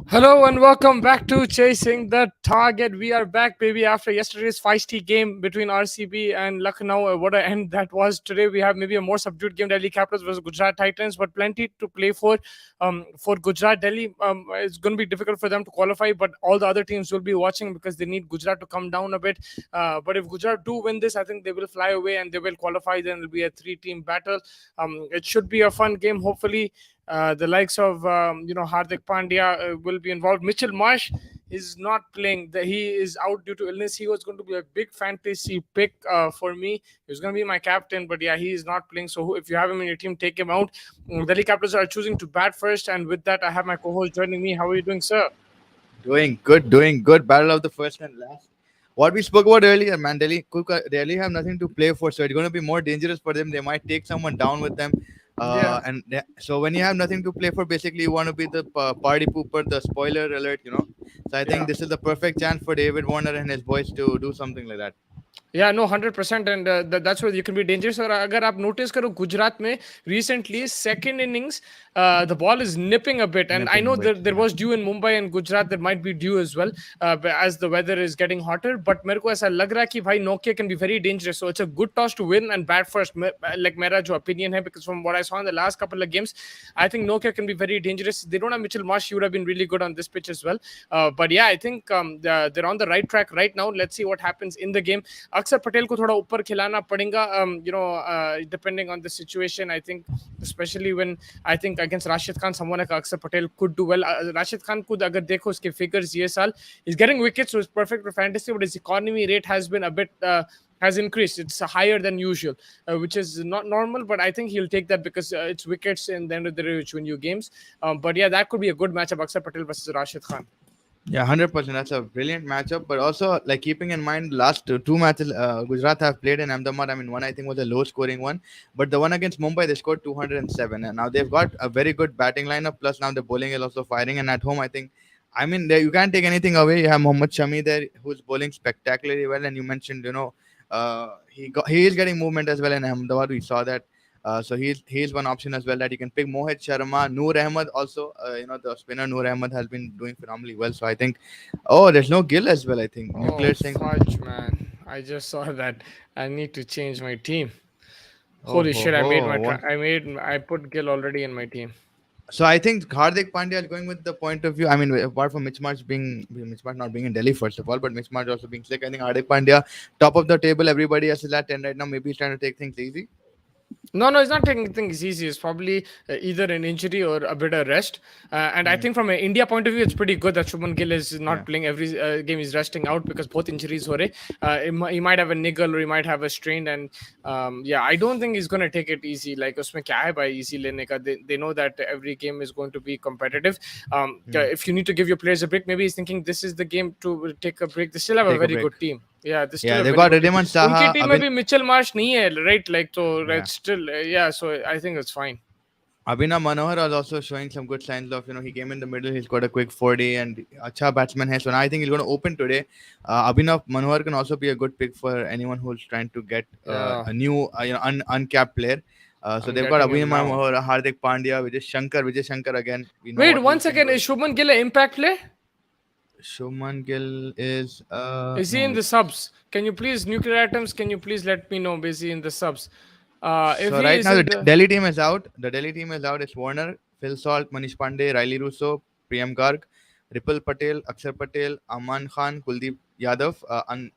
Hello and welcome back to Chasing the Target. We are back, baby, after yesterday's feisty game between RCB and Lucknow. What an end that was. Today we have maybe a more subdued game, Delhi Capitals versus Gujarat Titans, but plenty to play for. For Gujarat, Delhi, it's going to be difficult for them to qualify, but all the other teams will be watching because they need Gujarat to come down a bit. But if Gujarat do win this, I think they will fly away and they will qualify. Then it'll be a three-team battle. It should be a fun game, hopefully. The likes of Hardik Pandya will be involved. Mitchell Marsh is not playing. He is out due to illness. He was going to be a big fantasy pick for me. He was going to be my captain, but yeah, he is not playing. So if you have him in your team, take him out. Delhi Capitals are choosing to bat first, and with that, I have my co-host joining me. How are you doing, sir? Doing good, doing good. Battle of the first and last. What we spoke about earlier, man, Delhi have nothing to play for, so it's going to be more dangerous for them. They might take someone down with them. Yeah. So when you have nothing to play for, basically you want to be the party pooper, the spoiler alert. So I think this is the perfect chance for David Warner and his boys to do something like that. Yeah, no, 100%, and that's where you can be dangerous. और अगर आप notice करो गुजरात में recently second innings, the ball is nipping a bit, and I know that there was dew in Mumbai and Gujarat. There might be dew as well, as the weather is getting hotter. But मेरे को ऐसा लग रहा है कि भाई Nokia can be very dangerous. So it's a good toss to win and bat first. Like मेरा जो opinion है, because from what I saw in the last couple of games, I think Nokia can be very dangerous. They don't have Mitchell Marsh. He would have been really good on this pitch as well. But yeah, I think they're on the right track right now. Let's see what happens in the game. अक्सर पटेल को थोड़ा ऊपर खिलाना पड़ेगा, depending on the situation. I think especially when I think against Rashid Khan, someone like Aksar Patel could do well. Rashid Khan could, अगर देखो उसके figures ये साल, he's getting wickets, so it's perfect for fantasy, but his economy rate has been a bit has increased. It's higher than usual, which is not normal, but I think he'll take that because it's wickets in the end of the day which win you games. But yeah, that could be a good matchup, Aksar Patel versus Rashid Khan. Yeah, 100%. That's a brilliant matchup. But also, like keeping in mind, last two matches Gujarat have played in Ahmedabad. I mean, one I think was a low-scoring one, but the one against Mumbai they scored 207, and now they've got a very good batting lineup. Plus, now the bowling is also firing, and at home, I think, I mean, you can't take anything away. You have Mohammad Shami there, who's bowling spectacularly well, and you mentioned, he is getting movement as well in Ahmedabad. We saw that. So he's one option as well that you can pick. Mohit Sharma, Noor Ahmed also. The spinner Noor Ahmed has been doing phenomenally well. So I think, there's no Gill as well. I think Nuclear fudge, man! I just saw that. I need to change my team. Holy shit! I put Gill already in my team. So I think Hardik Pandya is going with the point of view. I mean, apart from Mitch Marsh not being in Delhi first of all, but Mitch Marsh also being sick. I think Hardik Pandya, top of the table. Everybody else is at 10 right now. Maybe he's trying to take things easy. No, he's not taking things easy. It's probably either an injury or a bit of rest. And I think from an India point of view, it's pretty good that Shubman Gill is not playing every game. He's resting out because both injuries were. He might have a niggle or he might have a strain. And I don't think he's going to take it easy. Like, usme kya hai bhai easy lene ka? They know that every game is going to be competitive. If you need to give your players a break, maybe he's thinking this is the game to take a break. They still have a very good team. Yeah, they got Riddhiman Saha. उनकी team में भी Mitchell Marsh नहीं है, right? Like, so it's still, so I think it's fine. Abhinav Manohar is also showing some good signs of, he came in the middle, he's got a quick 40 and acha batsman hai. So now I think he's going to open today. Abhinav Manohar can also be a good pick for anyone who's trying to get a new, uncapped player. So they've got Abhinav Manohar, Hardik Pandya, Vijay Shankar again. Wait, 1 second. Is Shubman Gill an impact play? Shubman Gill is he in the subs? Can you please, Nuclear Atoms, can you please let me know, is he in the subs? So right now the Delhi team is out. The Delhi team is out. It's Warner, Phil Salt, Manish Pandey, Riley Russo, Priyam Garg, Ripple Patel, Akshar Patel, Aman Khan, Kuldeep Yadav,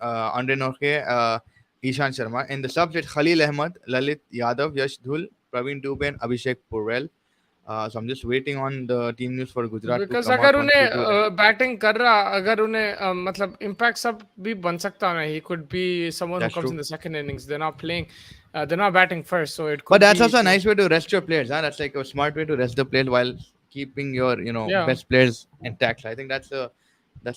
Andre Norke, Ishan Sharma. In the subs, it's Khalil Ahmed, Lalit Yadav, Yash Dhul, Praveen Dubey, and Abhishek Purell. So I'm just waiting on the team news for Gujarat. Because अगर उन्हें batting कर रहा, अगर उन्हें मतलब impact सब भी बन सकता है. He could be someone who comes in the second innings. They're not playing, they're not batting first, so it could. But that's also a nice way to rest your players. That's like a smart way to rest the players while keeping your best players intact. So I think that's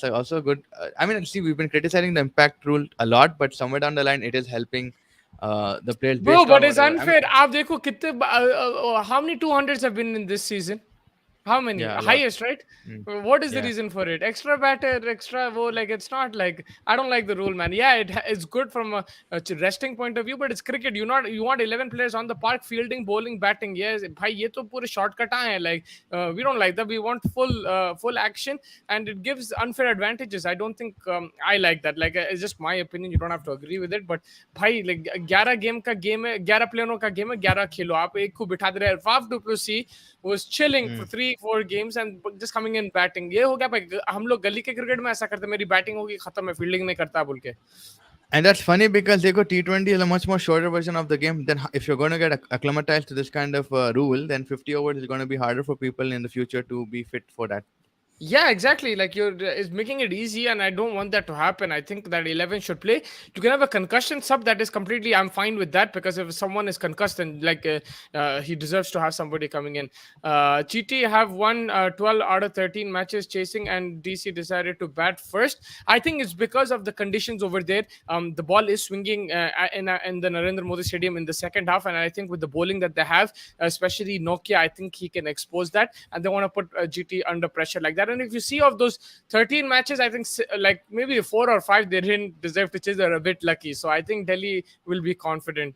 also good. I mean, see, we've been criticizing the impact rule a lot, but somewhere down the line, it is helping the players Bro, based but on it's whatever. I mean, unfair. आप देखो कितने how many 200s have been in this season? How many? yeah, a lot. Highest, right? Mm, What is the yeah. reason for it? Extra batter, extra wo, like it's not like I don't like the rule, man. Yeah, it's good from a resting point of view, but it's cricket. You want 11 players on the park, fielding, bowling, batting. Yes, bhai, ye to pure shortcut hai. Like we don't like that. We want full action, and it gives unfair advantages. I don't think I like that. Like it's just my opinion. You don't have to agree with it, but bhai, like 11 game का game है, 11 प्लेयरों का game है, 11 खेलो. आप एक को बिठा दे रहे हैं. Faf du Plessis was chilling for Mm. 3-4 games and just coming in batting. ये हो गया भाई. हम लोग गली के क्रिकेट में ऐसा करते, मेरी बैटिंग होगी खत्म है, फील्डिंग नहीं करता बोल के. And that's funny because they go T20 is a much more shorter version of the game. Then if you're going to get acclimatized to this kind of rule, then 50 overs is going to be harder for people in the future to be fit for that. Yeah, exactly. Like it's making it easy, and I don't want that to happen. I think that 11 should play. You can have a concussion sub that is completely. I'm fine with that because if someone is concussed, and like he deserves to have somebody coming in. GT have won 12 out of 13 matches chasing, and DC decided to bat first. I think it's because of the conditions over there. The ball is swinging in the Narendra Modi Stadium in the second half, and I think with the bowling that they have, especially Nokia, I think he can expose that, and they want to put GT under pressure like that. And if you see of those 13 matches, I think like maybe 4 or 5 they didn't deserve to chase. They're a bit lucky. So I think Delhi will be confident.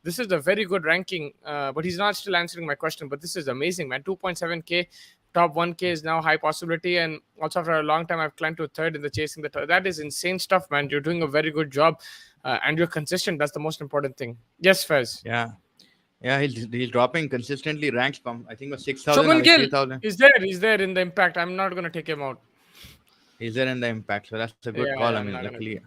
This is a very good ranking, but he's not still answering my question. But this is amazing, man. 2.7K, top 1K is now high possibility. And also after a long time, I've climbed to third in the chasing the that is insane stuff, man. You're doing a very good job. And you're consistent. That's the most important thing. Yes, Fez. Yeah. Yeah, he's dropping consistently ranks from I think it was 6,000 now Shubman he's Gill 3,000. is there. He's there in the impact. I'm not going to take him out. He's there in the impact, so that's a good Yeah, call. I I'm mean, not going to. luckily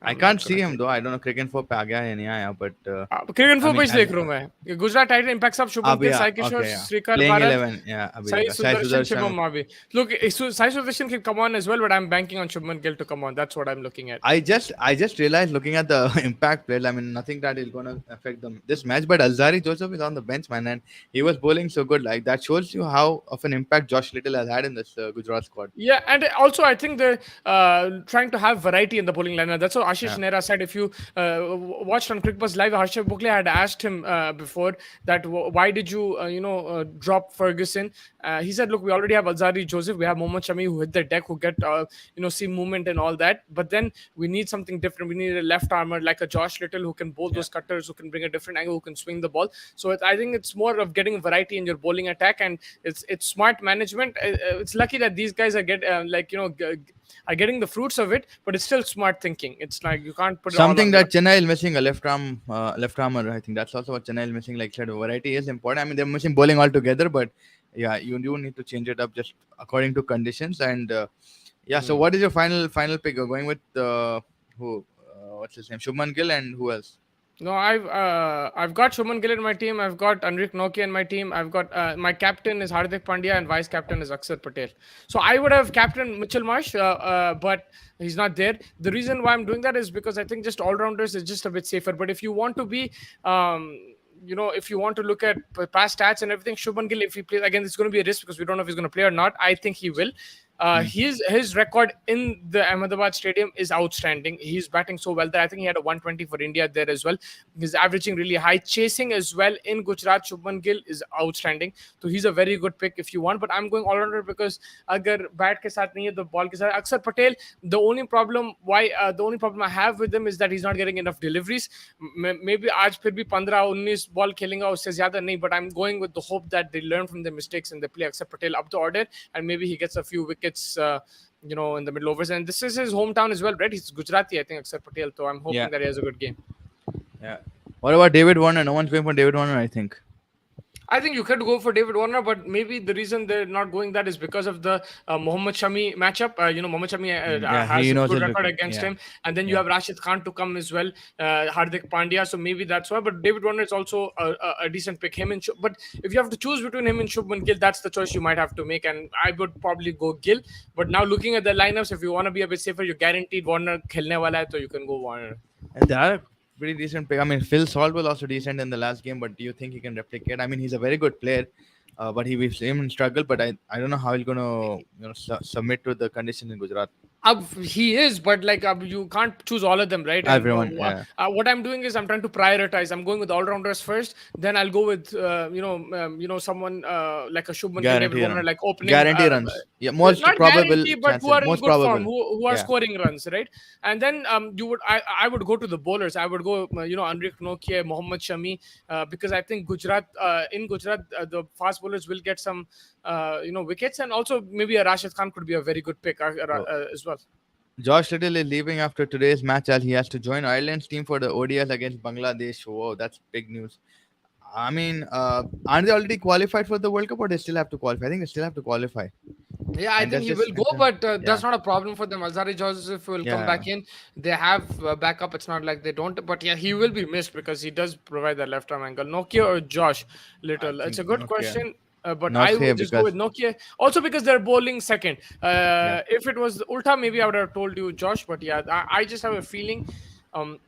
I I'm can't not see going to him take. though. I don't know cricket for पे आ गया है नहीं आया, but cricket I info mean page देख रहा हूँ मैं. Gujarat Titan impact सब शुभम अभी गिल, साई किशोर, okay, yeah, Shrikar playing Bharat, 11, yeah, अभी Sai Sai Sudarshan, Sudarshan. Shubham Mavi. Look, Sai Sudarshan can come on as well, but I'm banking on Shubman Gill to come on. That's what I'm looking at. I just realized looking at the impact players. I mean, nothing that is going to affect them this match. But Alzari Joseph is on the bench, man, and he was bowling so good. Like that shows you how of an impact Josh Little has had in this Gujarat squad. Yeah, and also I think they're trying to have variety in the bowling lineup. That's what Ashish Yeah, Nehra said. If you watched on CrickBuzz Live, Harshit Bukle had asked him before that why did you drop Ferguson? He said, look, we already have Alzari Joseph, we have Mohammad Shami who hit the deck, who get see movement and all that. But then we need something different. We need a left armer like a Josh Little who can bowl yeah. those cutters, who can bring a different angle, who can swing the ball. So I think it's more of getting variety in your bowling attack, and it's smart management. It's lucky that these guys are are getting the fruits of it, but it's still smart thinking. It's like you can't put it all Something on that one. Chennai is missing a left armer. I think that's also what Chennai is missing. Like said, variety is important. I mean, they're missing bowling altogether, but yeah, you do need to change it up just according to conditions. And yeah, so what is your final pick? You're going with who? What's his name? Shubman Gill and who else? No, I've got Shuman Gill in my team. I've got Anrik Nokia in my team. I've got my captain is Hardik Pandya and vice captain is Aksar Patel. So I would have captain Mitchell Marsh, but he's not there. The reason why I'm doing that is because I think just all rounders is just a bit safer. But if you want to be if you want to look at past stats and everything, Shubman Gill, if he plays again, it's going to be a risk because we don't know if he's going to play or not. I think he will. His record in the Ahmedabad stadium is outstanding. He's batting so well that I think he had a 120 for India there as well. He's averaging really high. Chasing as well in Gujarat, Shubman Gill is outstanding. So he's a very good pick if you want. But I'm going all-rounder because agar bat ke saath nahi hai, the ball ke saath. Aksar Patel, the only problem I have with him is that he's not getting enough deliveries. Maybe आज फिर भी 15-19 ball खेलेंगा उससे ज़्यादा नहीं. But I'm going with the hope that they learn from their mistakes and they play Aksar Patel up the order and maybe he gets a few wickets in the middle overs. And this is his hometown as well, right? He's Gujarati, I think, Aksar Patel. So I'm hoping Yeah, that he has a good game. yeah. What about David Warner? No one's going for David Warner, I think. I think you could go for David Warner, but maybe the reason they're not going that is because of the Mohammad Shami matchup. Mohammad Shami Yeah, has he a knows good it. record against Yeah, him. And then you yeah. have Rashid Khan to come as well, Hardik Pandya. So maybe that's why. But David Warner is also a decent pick. But if you have to choose between him and Shubman Gill, that's the choice you might have to make. And I would probably go Gill. But now looking at the lineups, if you want to be a bit safer, you're guaranteed Warner khelne wala hai, so you can go Warner. And there are pretty decent pick. I mean, Phil Salt was also decent in the last game, but do you think he can replicate? I mean, he's a very good player, but we've seen him struggle. But I don't know how he's going to submit to the conditions in Gujarat. He is, but like you can't choose all of them, right? And Everyone, yeah. what I'm doing is I'm trying to prioritize. I'm going with all rounders first, then I'll go with someone like a Shubman Gill, David Guarantee Warner, run. like opening. Guarantee runs. Yeah, most Not probable guarantee, but who chances. are in Most good form, probable. who are Yeah. scoring runs, right? And then I would go to the bowlers. I would go Anrique Nokia, Mohammad Shami, because I think in Gujarat the fast bowlers will get some wickets, and also maybe a Rashid Khan could be a very good pick So as well. Josh Little is leaving after today's match as he has to join Ireland's team for the ODIs against Bangladesh. Whoa, that's big news. I mean, aren't they already qualified for the World Cup, or they still have to qualify? I think they still have to qualify. Yeah, I And think that's he will just go, but yeah, that's not a problem for them. Azari Joseph will come yeah. back in. They have backup. It's not like they don't. But yeah, he will be missed because he does provide that left arm angle. Nokia or Josh I Little? It's think a good Nokia, question. But not I here would just go because with Nokia. Also because they're bowling second. yeah. If it was Ulta, maybe I would have told you Josh. But yeah, I just have a feeling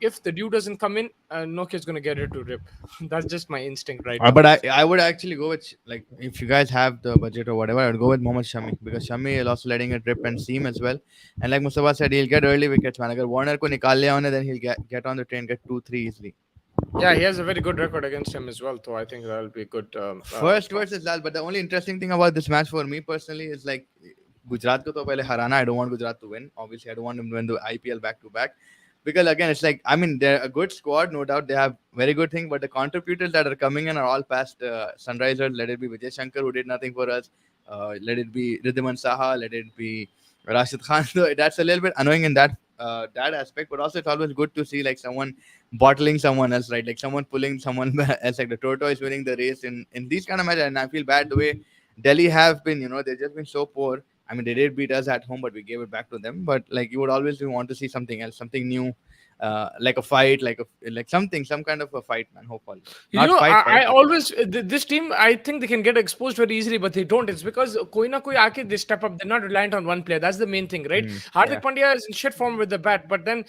if the dew doesn't come in, Nokia's going to get it to rip. That's just my instinct right now. But I would actually go with like if you guys have the budget or whatever, I would go with Mohammad Shami because Shami is also letting it rip and seam as well. And like Mustafa said, he'll get early wickets, man. Agar Warner ko nikal liya one, then he'll get on the train, get 2-3 easily. Yeah, he has a very good record against him as well. So I think that'll be a good. First versus last, but the only interesting thing about this match for me personally is like Gujarat ko to pehle harana. I don't want Gujarat to win. Obviously, I don't want them to win the IPL back to back. Because again, it's like I mean they're a good squad, no doubt. They have very good thing, but the contributors that are coming in are all past Sunrisers. Let it be Vijay Shankar who did nothing for us. Let it be Ridhiman Saha. Let it be Rashid Khan. So that's a little bit annoying in that aspect, but also it's always good to see like someone bottling someone else, right? Like someone pulling someone else, like the tortoise winning the race in these kind of matches. And I feel bad the way Delhi have been. They've just been so poor. I mean, they did beat us at home, but we gave it back to them. But like, you would always want to see something else, something new, like a fight, like something, some kind of a fight, man. Hopefully, You not know, fight, I fight, but always this team. I think they can get exposed very easily, but they don't. It's because koi na koi aake they step up. They're not reliant on one player. That's the main thing, right? yeah, Hardik Pandya is in shit form with the bat, but then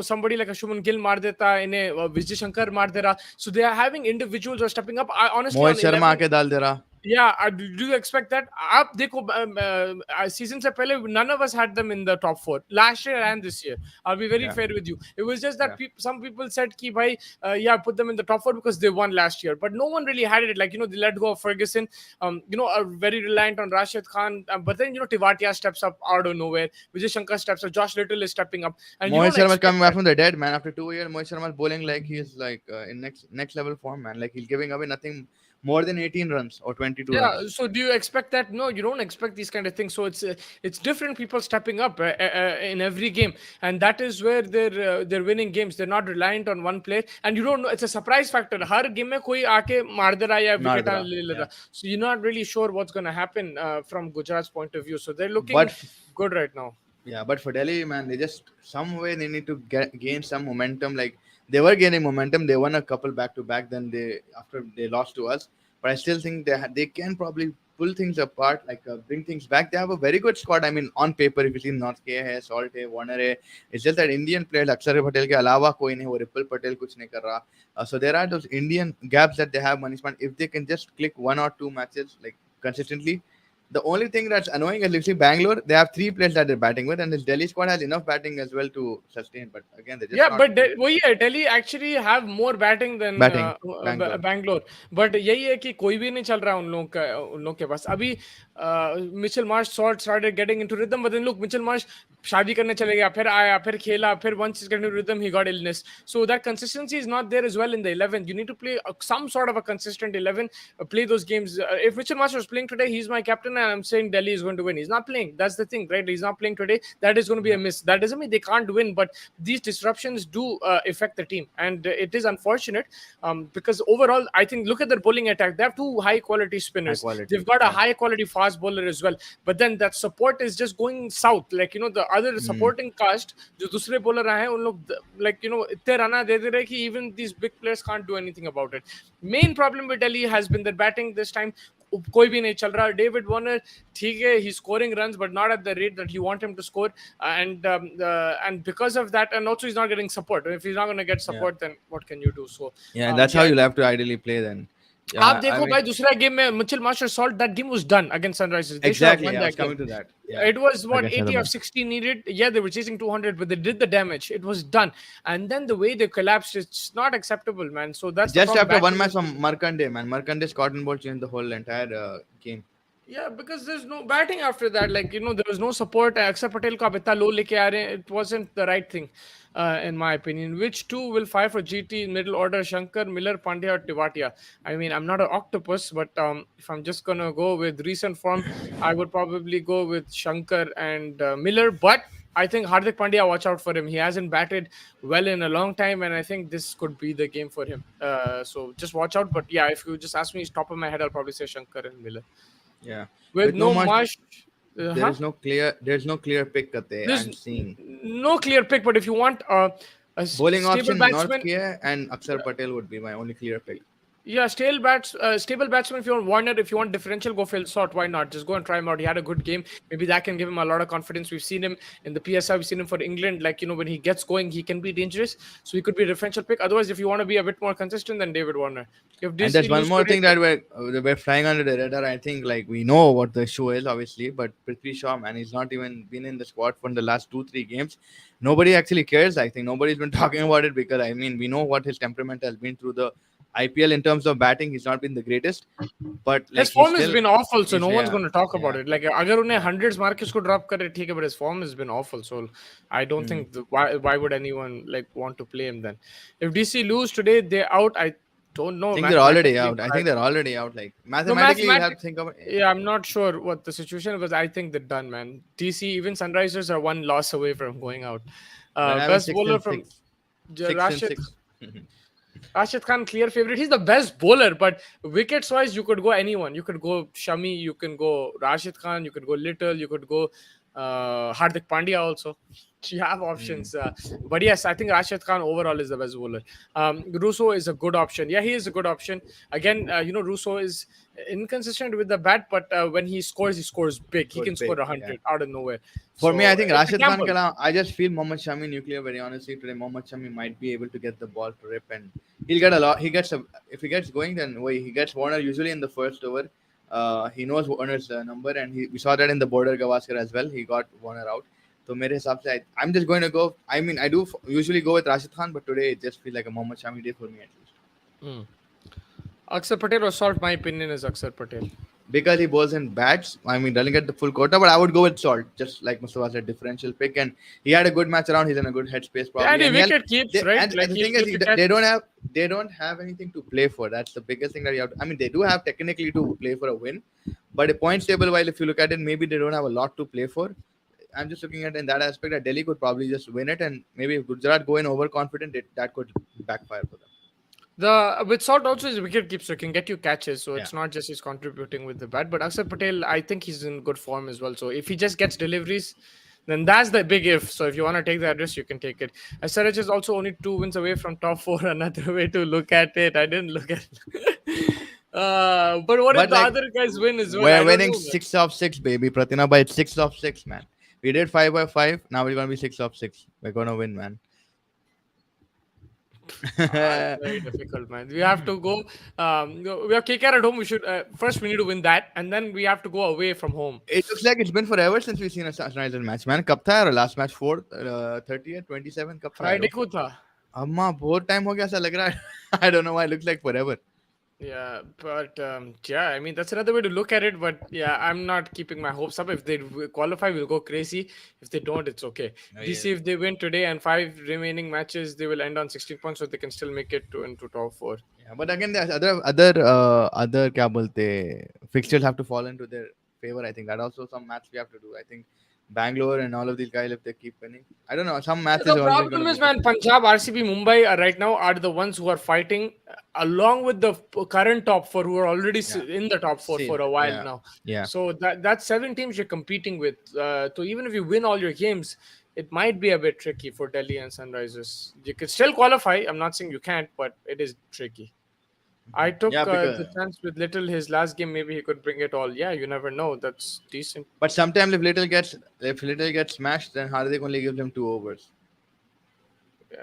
somebody like a Shuman Gill mar deta, inhe Vijay Shankar mar de raha. So they are having individuals who are stepping up. I honestly Mohit on Sharma 11. आके डाल दे रहा. Yeah, do you expect that? आप देखो season से पहले none of us had them in the top four last year and this year. I'll be very Yeah, fair with you. It was just that yeah. some people said कि भाई yeah, put them in the top four because they won last year, but no one really had it. Like they let go of Ferguson. Are very reliant on Rashid Khan, but then Tivatia steps up out of nowhere. Vijay Shankar steps up. Josh Little is stepping up, and you Mohit don't Sharma is expect coming back that. from the dead, man. After 2 years, Mohit Sharma is bowling like he's like in next level form, man. Like he's giving away nothing more than 18 runs or 22 Yeah, runs. so do you expect that? No, you don't expect these kind of things. So it's different people stepping up in every game, and that is where they're winning games. They're not reliant on one player, and you don't know. It's a surprise factor. Her game में कोई आके मार दे रहा है या wicket Nardra, ले ले yeah. रहा. So you're not really sure what's going to happen from Gujarat's point of view. So they're But looking good right now. yeah, but for Delhi, man, they just some way they need to gain some momentum. Like they were gaining momentum, they won a couple back to back. Then they after they lost to us, but I still think they can probably pull things apart, like bring things back. They have a very good squad. I mean, on paper, if you see North K hai, Salt hai, Warner hai, it's just that Indian players, Akshar Patel ke alawa koi nahi, wo Ripple Patel kuch nahi kar raha. So there are those Indian gaps that they have. Manish Man, if they can just click one or two matches like consistently, the only thing that's annoying is, you see, Bangalore, they have three players that they're batting with, and this Delhi squad has enough batting as well to sustain. But again, they're just Yeah, not but वही है Delhi actually have more batting than batting. Bangalore. Bangalore. But यही है कि कोई भी नहीं चल रहा उन लोग के पास अभी. Mitchell Marsh started getting into rhythm, but then look, Mitchell Marsh शादी करने चले गया, फिर आया, फिर खेला, फिर once he's getting into rhythm, he got illness. So that consistency is not there as well in the 11. You need to play some sort of a consistent 11. Play those games. If Mitchell Marsh was playing today, he's my captain, and I'm saying Delhi is going to win. He's not playing. That's the thing, right? He's not playing today. That is going to be a miss. That doesn't mean they can't win, but these disruptions do affect the team, and it is unfortunate because overall, I think look at their bowling attack. They have two high quality High spinners. quality. They've got a Yeah. high quality fast bowler as well, but then that support is just going south. Like the other supporting cast, जो दूसरे bowler आए हैं, उन लोग like इतने रना दे दे रहे कि even these big players can't do anything about it. Main problem with Delhi has been their batting this time. कोई भी नहीं चल रहा. David Warner, ठीक है, he's scoring runs, but not at the rate that you want him to score. And because of that, and also he's not getting support. If he's not going to get Yeah. support, then what can you do? So Yeah, and that's how yeah, you'll have to ideally play then. आप Yeah, I देखो mean, भाई दूसरा game में Mitchell Marsh Salt that game was done against Sunrisers they should have exactly. One I was that game coming to that. Yeah, it was what against 80 or Hyderabad. 60 needed. Yeah, they were chasing 200 but they did the damage. It was done. And then the way they collapsed, it's not acceptable, man. So that's the Just problem after one batting match is. from Markande, man. Markande's cotton ball changed the whole entire game. Yeah, because there's no batting after that. Like, there was no support. Akshar Patel ka betta low leke aa rahe hain. It wasn't the right thing, in my opinion. Which two will fire for GT in middle order? Shankar, Miller, Pandya, or Tiwatia? I mean, I'm not an octopus, but if I'm just gonna go with recent form, I would probably go with Shankar and Miller. But I think Hardik Pandya, watch out for him. He hasn't batted well in a long time, and I think this could be the game for him. So just watch out. But yeah, if you just ask me, top of my head, I'll probably say Shankar and Miller Yeah, with with no no much, much. there Huh? is no clear. There's no clear pick. Kate, There's I'm seeing no clear pick, but if you want bowling stable option North batsman, Kia and Akshar Patel would be my only clear pick. yeah, stable batsman. If you want Warner, if you want differential, go Phil Sort. Why not? Just go and try him out. He had a good game. Maybe that can give him a lot of confidence. We've seen him in the PSI. We've seen him for England. Like when he gets going, he can be dangerous. So he could be a differential pick. Otherwise, if you want to be a bit more consistent, then David Warner. If And DC there's one lose more today, thing that we're flying under the radar. I think like we know what the issue is, obviously, but Prithvi Shaw, man, he's not even been in the squad for the last 2-3 games. Nobody actually cares. I think nobody's been talking about it because I mean we know what his temperament has been through the IPL in terms of batting. He's not been the greatest, but his like he's form has still been awful, so he's no one's yeah going to talk about yeah it. Like, अगर उन्हें yeah. hundreds मार के उसको drop करे ठीक है, but his form has been awful. So I don't Hmm. think why would anyone like want to play him then? If DC lose today, they're out. I don't I know think they're already mathematically. out. I think they're already out. Like No mathematically, you have mathematic. to think of Yeah, I'm not sure what the situation was. I think they're done, man. DC, even Sunrisers are one loss away from going out. we're having Best six bowler and from six, six and Rashid. six. Rashid Khan, clear favorite. He's the best bowler, but wickets wise, you could go anyone. You could go Shami, you can go Rashid Khan, you could go Little, you could go Hardik Pandya also. You have Hmm. options. But yes, I think Rashid Khan overall is the best bowler. Russo is a good option. Yeah, he is a good option. Again, Russo is inconsistent with the bat, but when he scores big. He Goes can score big. a Yeah. 100 out of nowhere. For me, I So think it's a Rashid Khan, gamble. I just feel Mohammad Shami nuclear. Very honestly, today Mohammad Shami might be able to get the ball to rip, and he'll get a lot. He gets a if he gets going, then he gets Warner usually in the first over. He knows Warner's number, and we saw that in the border Gavaskar as well. He got Warner out. So मेरे हिसाब से I'm just going to go. I mean, I do usually go with Rashid Khan, but today it just feels like a Mohammad Shami day for me at least. Hmm. Akshar Patel or Salt, my opinion is Akshar Patel. Because he bowls in bats. I mean, doesn't get the full quota, but I would go with Salt, just like Mustafa said, differential pick. And he had a good match around. He's in a good headspace Yeah, and probably. he And wicket keeps, right? and Like the he'll thing is, keep the catch. they don't have anything to play for. That's the biggest thing that you have. I mean, they do have technically to play for a win, but a points table, while if you look at it, maybe they don't have a lot to play for. I'm just looking at it in that aspect that Delhi could probably just win it, and maybe if Gujarat go in overconfident, that could backfire for them. The with Salt also his wicket keeper can get you catches, so Yeah. it's not just he's contributing with the bat. But Akshar Patel, I think he's in good form as well. So if he just gets deliveries, then that's the big if. So if you want to take that risk, you can take it. Saraj is also only 2 wins away from top four. Another way to look at it. I didn't look at. But what if But the like other guys win as well? I we're don't winning know, man. 6 of 6, baby. Pratina by 6 of 6, man. We did 5 by 5. Now we're gonna be 6 of 6. We're gonna win, man. It's very difficult, man. We have to go. We have KKR at home. We should first we need to win that, and then we have to go away from home. It looks like it's been forever since we've seen a Sunrisers match, man. कब था यार last match 4th 30th 27 कब था यार Friday वो? को था. अम्मा बहुत टाइम हो गया ऐसा लग रहा है. I don't know why it looks like forever. Yeah, but yeah, I mean that's another way to look at it. But yeah, I'm not keeping my hopes up. If they qualify, we'll go crazy. If they don't, it's okay. Oh, yeah. DC, if they win today and 5 remaining matches, they will end on 16 points, so they can still make it into top four. Yeah, but again, there's other क्या बोलते fixtures have to fall into their favor. I think that also some match we have to do. I think Bangalore and all of these guys, if they keep winning, I don't know. Some matches The are always going problem to be is, man, difficult. Punjab, RCB, Mumbai are right now are the ones who are fighting along with the current top four who are already Yeah. in the top four for Same. a while Yeah. now. Yeah. So that's 7 teams you're competing with. So even if you win all your games, it might be a bit tricky for Delhi and Sunrisers. You could still qualify. I'm not saying you can't, but it is tricky. I took Yeah, because the chance with Little his last game. Maybe he could bring it all. Yeah, you never know. That's decent. but sometimes if Little gets smashed, then Hardik only gives them 2 overs. Yeah.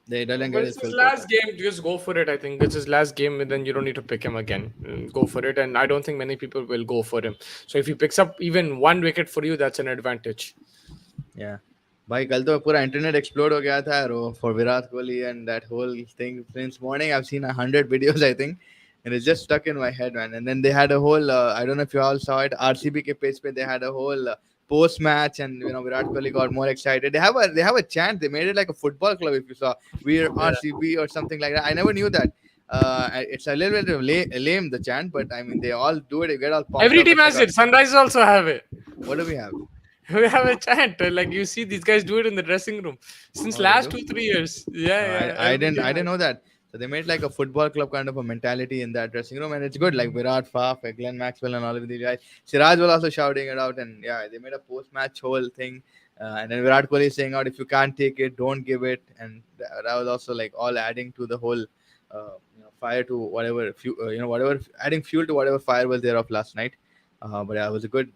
They doesn't But get it's his his full quota. last game. Just go for it. I think it's his last game, and then you don't need to pick him again. Go for it. And I don't think many people will go for him. So if he picks up even one wicket for you, that's an advantage. Yeah. भाई कल तो पूरा internet explode हो गया था for Virat Kohli and that whole thing. Since morning I've seen 100 videos I think, and it's just stuck in my head, man. And then they had a whole I don't know if you all saw it, RCB ke page pe they had a whole post match, and Virat Kohli got more excited. They have a chant. They made it like a football club. If you saw, we're Yeah. RCB or something like that. I never knew that. It's a little bit lame, the chant, but I mean they all do it. They get all pumped Every up. team It's like has it. Sunrisers also have it. what do we have? We have a chant. Like you see, these guys do it in the dressing room since Oh, they last do. 2 3 years. Yeah, yeah. I Every didn't team I has. didn't know that. So they made like a football club kind of a mentality in that dressing room, and it's good. Like Virat, Faf, Glenn Maxwell, and all of these guys. Siraj was also shouting it out, and yeah, they made a post-match whole thing. And then Virat Kohli is saying out, if you can't take it, don't give it, and that was also like all adding to the whole, fire to whatever, whatever, adding fuel to whatever fire was there of last night. But yeah, it was a good,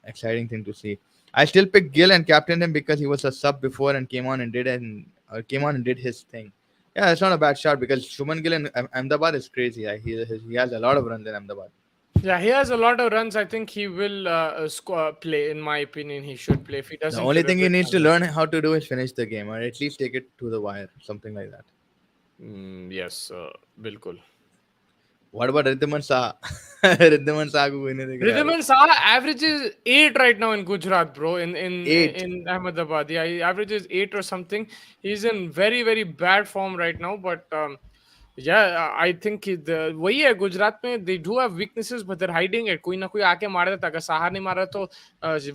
exciting thing to see. I still picked Gill and captained him because he was a sub before and came on and did his thing. Yeah, it's not a bad shot because Shuman Gill in Ahmedabad is crazy. Yeah, he has a lot of runs in Ahmedabad. Yeah, he has a lot of runs. I think he will play. In my opinion, he should play. If he The doesn't, only you're a thing he bit needs to concerned. learn how to do is finish the game, or at least take it to the wire, something like that. Yes, bilkul. What about Riddiman Shah? Riddiman Shah को कोई नहीं देख रहा है. Riddiman Saha averages 8 right now in Gujarat, bro. Eight. In Ahmedabad, yeah, he averages 8 or something. He's in very very bad form right now, but yeah, I think वही है गुजरात में. They do have weaknesses, but they're hiding it. कोई ना कोई आके मार देता. अगर साहा नहीं मारा तो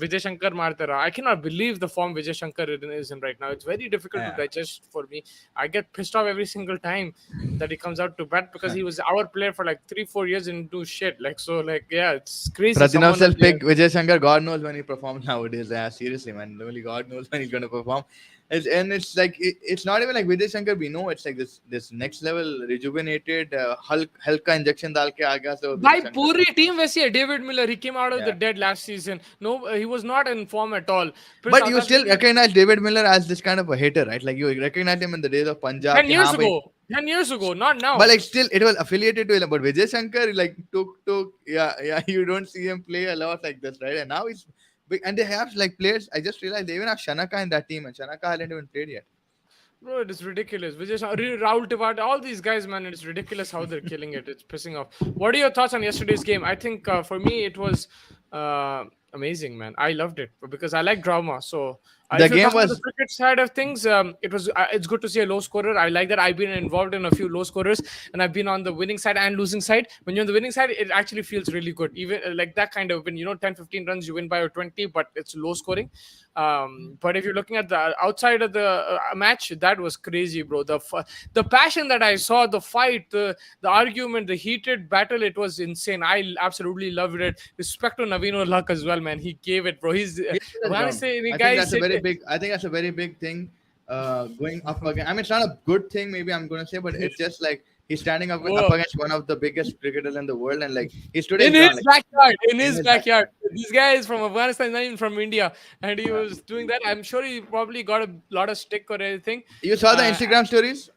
विजय शंकर मारते रहा. I cannot believe the form Vijay Shankar is in right now. It's very difficult to Yeah. digest for me. I get pissed off every single time that he comes out to bat because he was our player for like 3 4 years and do shit. Like so, like yeah, it's crazy. Pratinav Someone will self be pick Vijay Shankar. God knows when he performs nowadays. Yeah, seriously, man. Only God knows when he's going to perform. It's like it's not even like Vijay Shankar. We know it's like this next level rejuvenated Hulk का injection डाल के आ गया so Vijay भाई Shankar. पूरी team वैसी है. David Miller, he came out of the Yeah. dead last season. No, he was not in form at all. फिर But South you still Africa recognize David Miller as this kind of a hitter, right? Like you recognize him in the days of Punjab. 10 कि years हाँ भाई, ago. 10 years ago, not but now. like still it was affiliated to him. But Vijay Shankar like took yeah you don't see him play a lot like this, right? And now he's big, and they have like players. I just realized they even have Shanaka in that team, and Shanaka hasn't even played yet. Bro, it is ridiculous. Rahul Tiwari, all these guys, man, it's ridiculous how they're killing it. It's pissing off. What are your thoughts on yesterday's game? I think for me it was amazing, man. I loved it because I like drama. So The if you're game talking about the was cricket side of things, it's good to see a low scorer. I like that. I've been involved in a few low scorers, and I've been on the winning side and losing side. When you're on the winning side, it actually feels really good. Even like that kind of win, 10, 15 runs, you win by 20, but it's low scoring. But if you're looking at the outside of the match, that was crazy, bro. The passion that I saw, the fight, the argument, the heated battle, it was insane. I absolutely loved it. Respect to Naveen Luck as well, man. He gave it, bro. He's he held us when I down. say any I think guys that's a say very big. I think that's a very big thing. Going up again. I mean, it's not a good thing. Maybe I'm gonna say, but it's just like he's standing up whoa, against one of the biggest cricketers in the world, and like he stood his in his ground, like backyard, in in his his backyard. backyard. This guy is from Afghanistan, not even from India, and he Yeah. was doing that. I'm sure he probably got a lot of stick or anything. You saw the Uh, Instagram stories?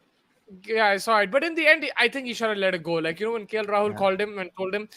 Yeah, I saw it. But in the end, I think he should have let it go. Like, when KL Rahul Yeah. called him and told him,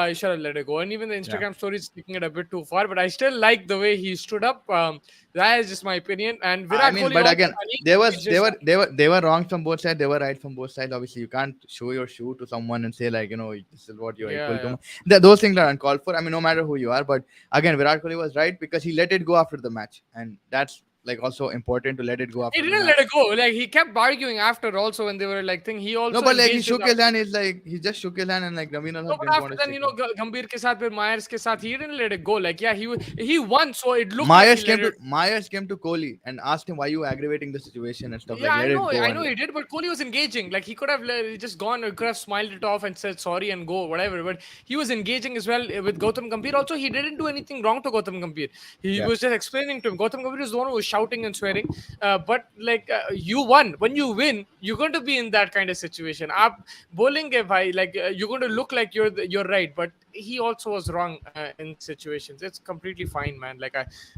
he should have let it go. And even the Yeah. Instagram story is taking it a bit too far. But I still like the way he stood up. That is just my opinion. And I Virat mean, Kohli but also, again, he is just. they were wrong from both sides. They were right from both sides. Obviously, you can't show your shoe to someone and say like, this is what you're Yeah, equal yeah. to. Those things are uncalled for. I mean, no matter who you are. But again, Virat Kohli was right because he let it go after the match, and that's like also important to let it go He after the didn't let match. it go. Like, he kept arguing after also when they were like, thing. He No, also but like he engaged in shook his hand. He's like he just shook his hand, and like Ravina No, Haq but didn't after want to then, shake him. Gambhir ke saath, फिर Myers ke saath, he didn't let it go. Like, yeah, he won, so it looked like he Myers let came to it. Kohli and asked him why you aggravating the situation and stuff. Yeah, Like let it go I and know he did, but Kohli was engaging. Like, he could have just gone, or could have smiled it off and said sorry and go, whatever. But he was engaging as well with Gautam Gambhir. Also, he didn't do anything wrong to Gautam Gambhir. He yeah. was just explaining to him. Gautam Gambhir is the one who was shouting and swearing. But like, you won. When you win, you're going to be in that kind of situation. आप बोलेंगे भाई, like, you're going to look like you're right, but he also was wrong in situations. It's completely fine, man. Like,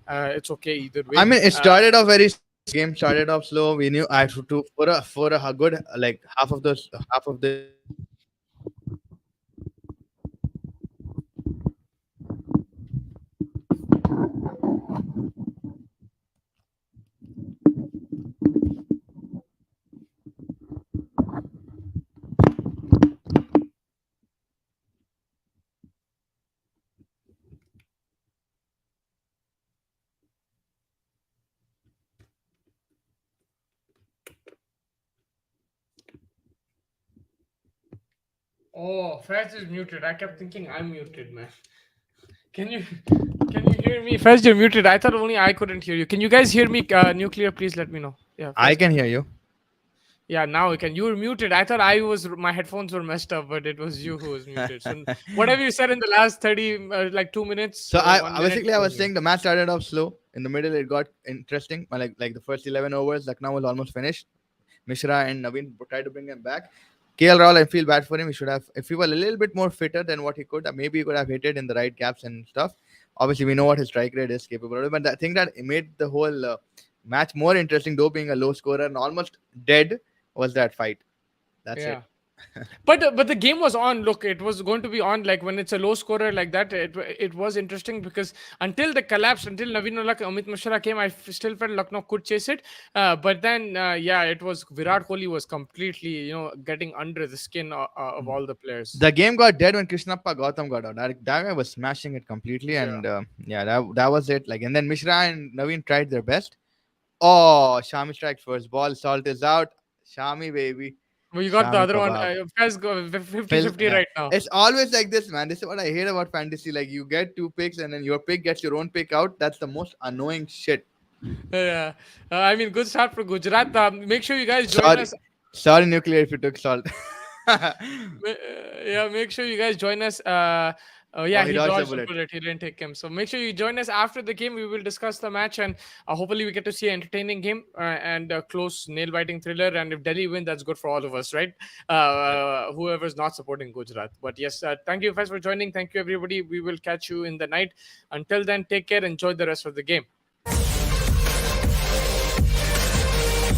it's okay either I way. mean, it started off very game started off slow. We knew I had to for a good like half of this game. We knew Oh, Faz is muted. I kept thinking I'm muted, man. Can you can you hear me? Faz, you're muted. I thought only I couldn't hear you. Can you guys hear me? Nuclear, please let me know. Yeah, I Faz, can can you? hear you. Yeah, now we can. You were muted. I thought my headphones were messed up, but it was you who was muted. So whatever you said in the last 30, like 2 minutes, So one I minute, basically it I was was me. saying the match started off slow. In the middle, it got interesting. Like the first 11 overs, Lucknow was almost finished. Mishra and Naveen tried to bring him back. KL Rahul, I feel bad for him. He should have, if he were a little bit more fitter than what he could, maybe he could have hit it in the right gaps and stuff. Obviously, we know what his strike rate is capable of. But the thing that made the whole match more interesting, though being a low scorer and almost dead, was that fight. That's it. Yeah. But the game was on. Look, it was going to be on. Like when it's a low scorer like that, it was interesting because until the collapse, until Naveen Amit Mishra came, still felt Lucknow could chase it. But then, yeah, it was Virat Kohli was completely getting under the skin of all the players. The game got dead when Krishnappa Gautam got out. That guy was smashing it completely, Yeah. and yeah, that was it. Like, and then Mishra and Naveen tried their best. Oh, Shami strikes first ball. Salt is out. Shami baby, Well, you got the Shami other one. kebab. Faz go 50 Well, 50 right now. it's always like this, man. This is what I hate about fantasy. Like, you get two picks, and then your pick gets your own pick out. That's the most annoying shit. Yeah. I mean, good start for Gujarat. Make sure you guys join Sorry, us. sorry, nuclear. If you took salt. Yeah, make sure you guys join us. Oh, Yeah, he he dodged the dodged a bullet. bullet. He didn't take him. So make sure you join us after the game. We will discuss the match and hopefully we get to see an entertaining game and a close, nail-biting thriller. And if Delhi win, that's good for all of us, right? Whoever's not supporting Gujarat. But yes, thank you guys for joining. Thank you, everybody. We will catch you in the night. Until then, take care. Enjoy the rest of the game.